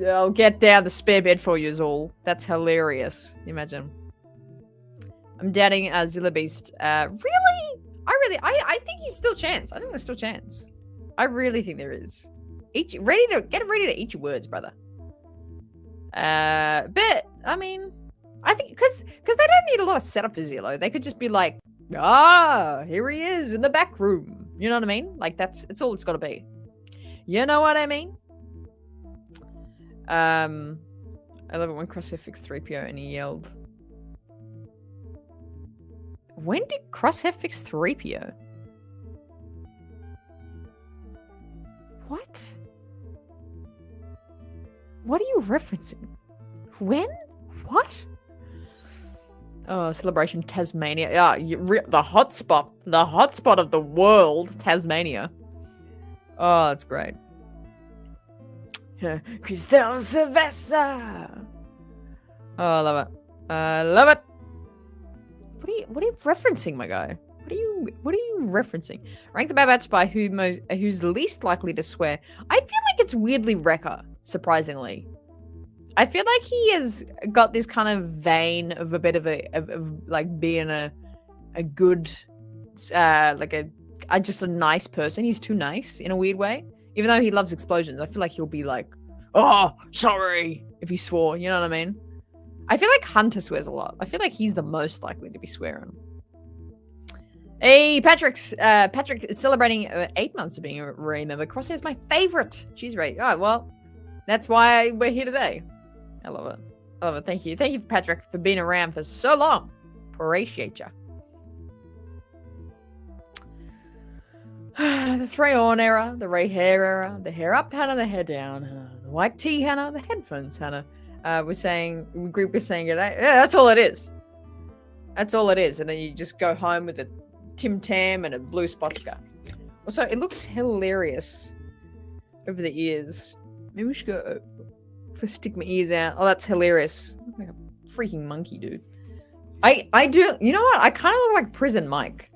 I'll get down the spare bed for you all. That's hilarious. Imagine. I'm doubting Zilla Beast. Really? I think he's still chance. I think there's still chance. I really think there is. Get ready to eat your words, brother. But I mean, I think because they don't need a lot of setup for Zillow. They could just be like, here he is in the back room. You know what I mean? Like it's all it's got to be. You know what I mean? I love it when Crosshair fixed 3PO and he yelled. When did Crosshair fix 3PO? What? What are you referencing? When? What? Oh, Celebration Tasmania. Yeah, the hotspot. The hotspot of the world, Tasmania. Oh, that's great. Crystal Sylvester. Oh, I love it. I love it. What are you referencing, my guy? What are you referencing? Rank the Bad Batch by who's least likely to swear. I feel like it's weirdly Wrecker, surprisingly. I feel like he has got this kind of vein of a bit of like being a good just a nice person. He's too nice in a weird way. Even though he loves explosions, I feel like he'll be like, oh, sorry, if he swore, you know what I mean? I feel like Hunter swears a lot. I feel like he's the most likely to be swearing. Hey, Patrick is celebrating 8 months of being a Ray member. Crosshair's my favorite. She's Ray. Oh, well, that's why we're here today. I love it. I love it. Thank you. Thank you, Patrick, for being around for so long. Appreciate ya. The Thrawn era, the Ray hair era, the hair up Hannah, the hair down Hannah, the white tee Hannah, the headphones Hannah. We're saying it. Yeah, that's all it is. That's all it is. And then you just go home with a Tim Tam and a blue spotka. Also, it looks hilarious over the ears. Maybe we should go stick my ears out. Oh, that's hilarious. I look like a freaking monkey, dude. I do. You know what? I kind of look like Prison Mike.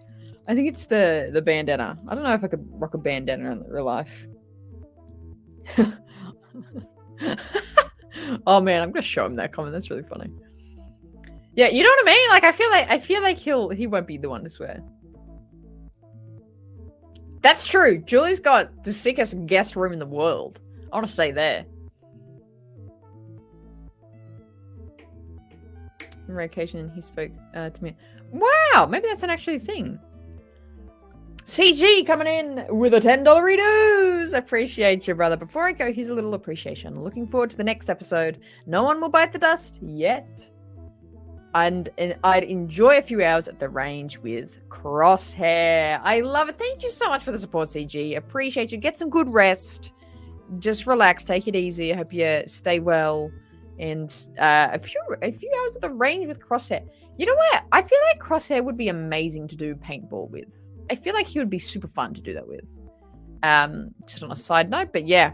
I think it's the bandana. I don't know if I could rock a bandana in real life. Oh man, I'm gonna show him that comment. That's really funny. Yeah, you know what I mean? Like I feel like he won't be the one to swear. That's true. Julie's got the sickest guest room in the world. I want to stay there. On vacation, he spoke to me. Wow, maybe that's an actual thing. CG coming in with a $10 redos. Appreciate you, brother. Before I go, here's a little appreciation. Looking forward to the next episode. No one will bite the dust yet. And I'd enjoy a few hours at the range with Crosshair. I love it. Thank you so much for the support, CG. Appreciate you. Get some good rest. Just relax. Take it easy. I hope you stay well. And a few hours at the range with Crosshair. You know what? I feel like Crosshair would be amazing to do paintball with. I feel like he would be super fun to do that with. Just on a side note, but yeah.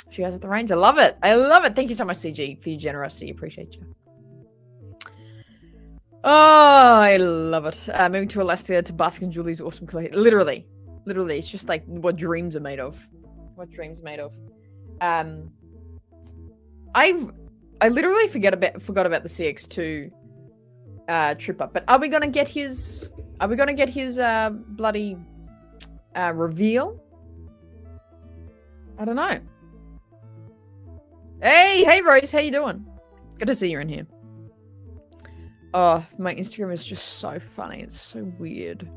A few hours at the range. I love it. I love it. Thank you so much, CG, for your generosity. Appreciate you. Oh, I love it. Moving to Alaska to bask in Julie's awesome collection. Literally. It's just like what dreams are made of. What dreams are made of. I literally forgot about the CX2 trip up. But are we gonna get his bloody reveal? I don't know. Hey Rose, how you doing? Good to see you in here. Oh, my Instagram is just so funny. It's so weird.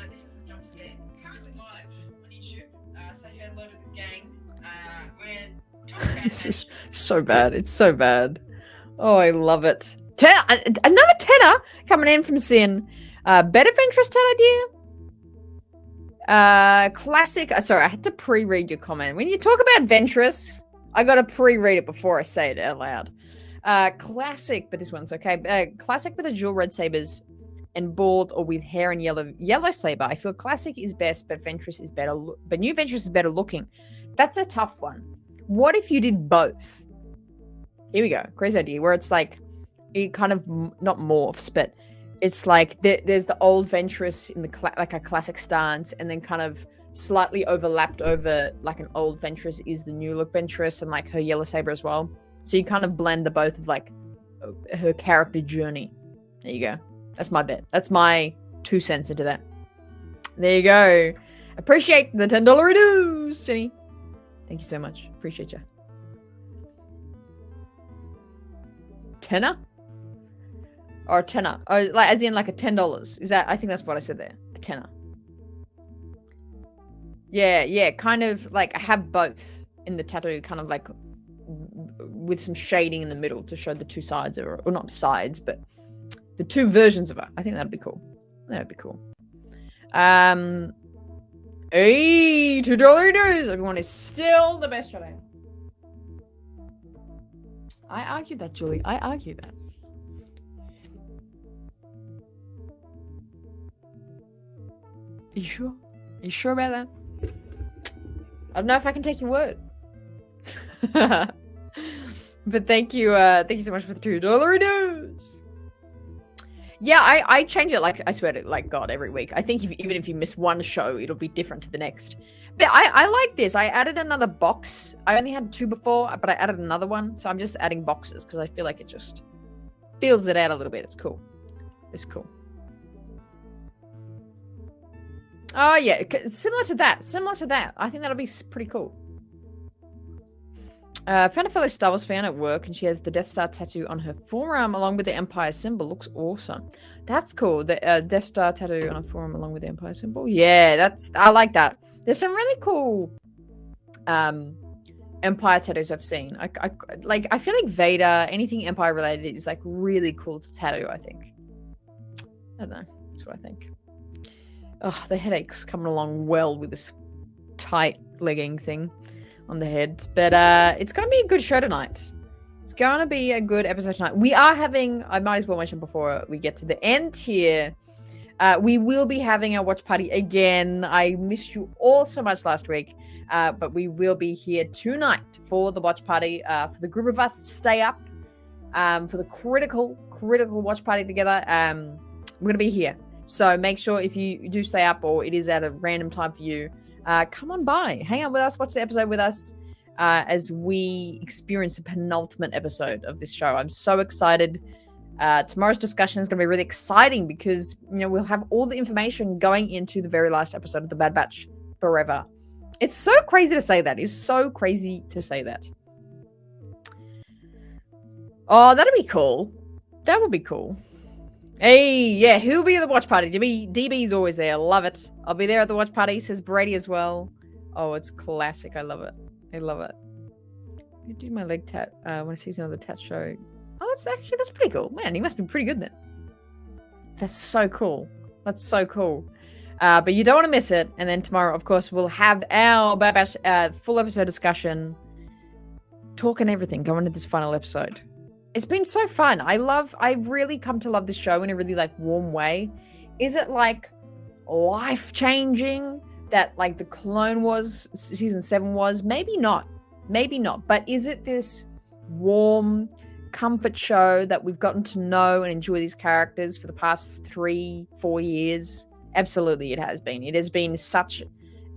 This is a jump scare. Currently live on YouTube. Say hello to the gang. We're talking about it's just so bad. It's so bad. Oh, I love it. Another tenner coming in from Sin. Better Ventress 10 idea? Classic. Sorry, I had to pre-read your comment. When you talk about Ventress, I gotta pre-read it before I say it out loud. Classic, but this one's okay. Classic with the dual red sabers and bald or with hair and yellow saber. I feel classic is best, but Ventress is better. But new Ventress is better looking. That's a tough one. What if you did both? Here we go. Crazy idea. Where it's like it kind of not morphs, but it's like there's the old Ventress in the like a classic stance, and then kind of slightly overlapped over like an old Ventress is the new look Ventress, and like her yellow saber as well. So you kind of blend the both of like her character journey. There you go. That's my bet. That's my 2 cents into that. There you go. Appreciate the $10 dues, Cindy. Thank you so much. Appreciate you. Tenner? Or a tenner? Oh, like as in like a $10. Is that? I think that's what I said there. A tenner. Yeah. Kind of like I have both in the tattoo, kind of like with some shading in the middle to show the two sides, or not sides, but the two versions of her. I think that'd be cool. That'd be cool. Hey, $2 dues. Everyone is still the best today. I argue that, Julie. I argue that. You sure? You sure about that? I don't know if I can take your word. But thank you so much for the $2 dues. Yeah, I change it like I swear to like God every week. I think even if you miss one show, it'll be different to the next. But I like this. I added another box. I only had 2 before, but I added another one. So I'm just adding boxes because I feel like it just fills it out a little bit. It's cool. It's cool. Oh yeah, similar to that. I think that'll be pretty cool. Found a fellow Star Wars fan at work, and she has the Death Star tattoo on her forearm along with the Empire symbol. Looks awesome. That's cool. The Death Star tattoo on her forearm along with the Empire symbol. Yeah, I like that. There's some really cool Empire tattoos I've seen. I feel like Vader, anything Empire related, is like really cool to tattoo. I think. I don't know. That's what I think. Oh, the headache's coming along well with this tight legging thing on the head. But it's going to be a good show tonight. It's going to be a good episode tonight. We are having, I might as well mention before we get to the end here, we will be having our watch party again. I missed you all so much last week, but we will be here tonight for the watch party, for the group of us to stay up, for the critical watch party together. We're going to be here. So make sure if you do stay up or it is at a random time for you, come on by, hang out with us, watch the episode with us as we experience the penultimate episode of this show. I'm so excited. Tomorrow's discussion is going to be really exciting because, you know, we'll have all the information going into the very last episode of The Bad Batch Forever. It's so crazy to say that. It's so crazy to say that. Oh, that'd be cool. That would be cool. Hey, yeah, who'll be at the watch party? DB's always there. Love it. I'll be there at the watch party, says Brady as well. Oh, it's classic. I love it. I love it. I do my leg tat when I see another tat show. Oh, that's pretty cool. Man, you must be pretty good then. That's so cool. That's so cool. But you don't want to miss it. And then tomorrow, of course, we'll have our Bad Batch full episode discussion. Talking everything going into this final episode. It's been so fun. I've really come to love this show in a really like warm way. Is it like life-changing that like the Clone Wars season 7 was? Maybe not. But is it this warm comfort show that we've gotten to know and enjoy these characters for the past 3-4 years? Absolutely, it has been. It has been such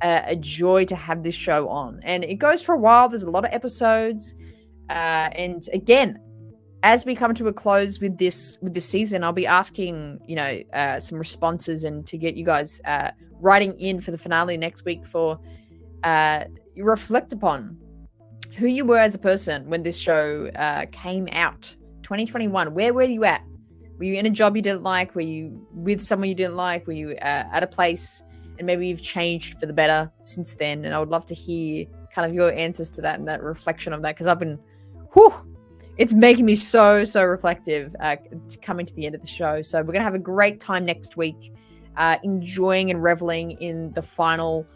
a joy to have this show on. And it goes for a while. There's a lot of episodes. And again, as we come to a close with this season, I'll be asking, some responses and to get you guys writing in for the finale next week for you reflect upon who you were as a person when this show came out. 2021, where were you at? Were you in a job you didn't like? Were you with someone you didn't like? Were you at a place and maybe you've changed for the better since then? And I would love to hear kind of your answers to that and that reflection of that, because I've been, it's making me so reflective coming to the end of the show. So we're going to have a great time next week, enjoying and reveling in the final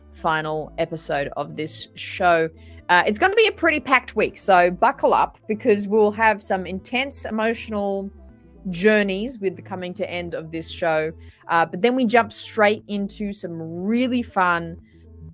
episode of this show. It's going to be a pretty packed week, so buckle up because we'll have some intense emotional journeys with the coming to end of this show. But then we jump straight into some really fun,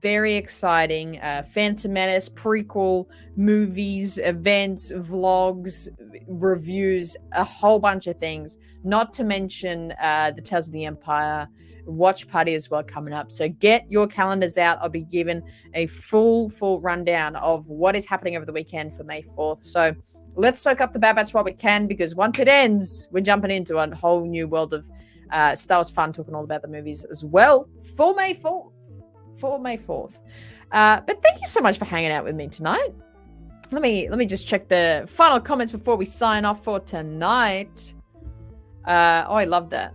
very exciting Phantom Menace prequel movies, events, vlogs, reviews, a whole bunch of things. Not to mention the Tales of the Empire watch party as well coming up. So get your calendars out. I'll be giving a full rundown of what is happening over the weekend for May 4th. So let's soak up the Bad Batch while we can, because once it ends, we're jumping into a whole new world of Star Wars fun, talking all about the movies as well for May 4th. But thank you so much for hanging out with me tonight. Let me just check the final comments before we sign off for tonight. I love that.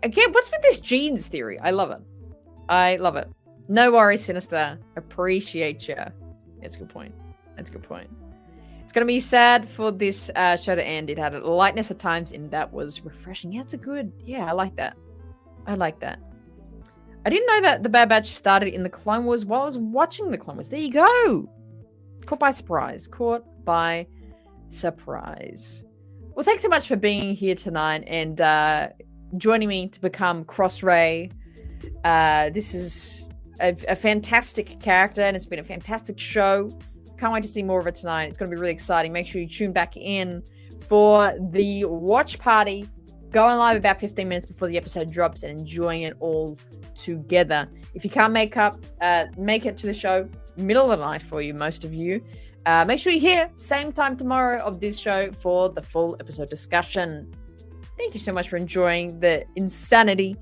Again, what's with this jeans theory? I love it. No worries, Sinister. Appreciate you. That's a good point. It's going to be sad for this show to end. It had a lightness at times, and that was refreshing. Yeah, I like that. I didn't know that the Bad Batch started in the Clone Wars while I was watching the Clone Wars. There you go. Caught by surprise. Well, thanks so much for being here tonight and joining me to become Crosshair. This is a fantastic character, and it's been a fantastic show. Can't wait to see more of it tonight. It's going to be really exciting. Make sure you tune back in for the watch party, going live about 15 minutes before the episode drops and enjoying it all together. If you can't make it to the show, middle of the night for you, most of you, make sure you're here same time tomorrow of this show for the full episode discussion. Thank you so much for enjoying the insanity,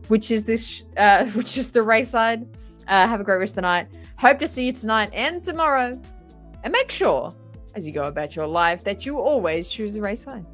which is the race side. Have a great rest of the night. Hope to see you tonight and tomorrow. And make sure, as you go about your life, that you always choose the race side.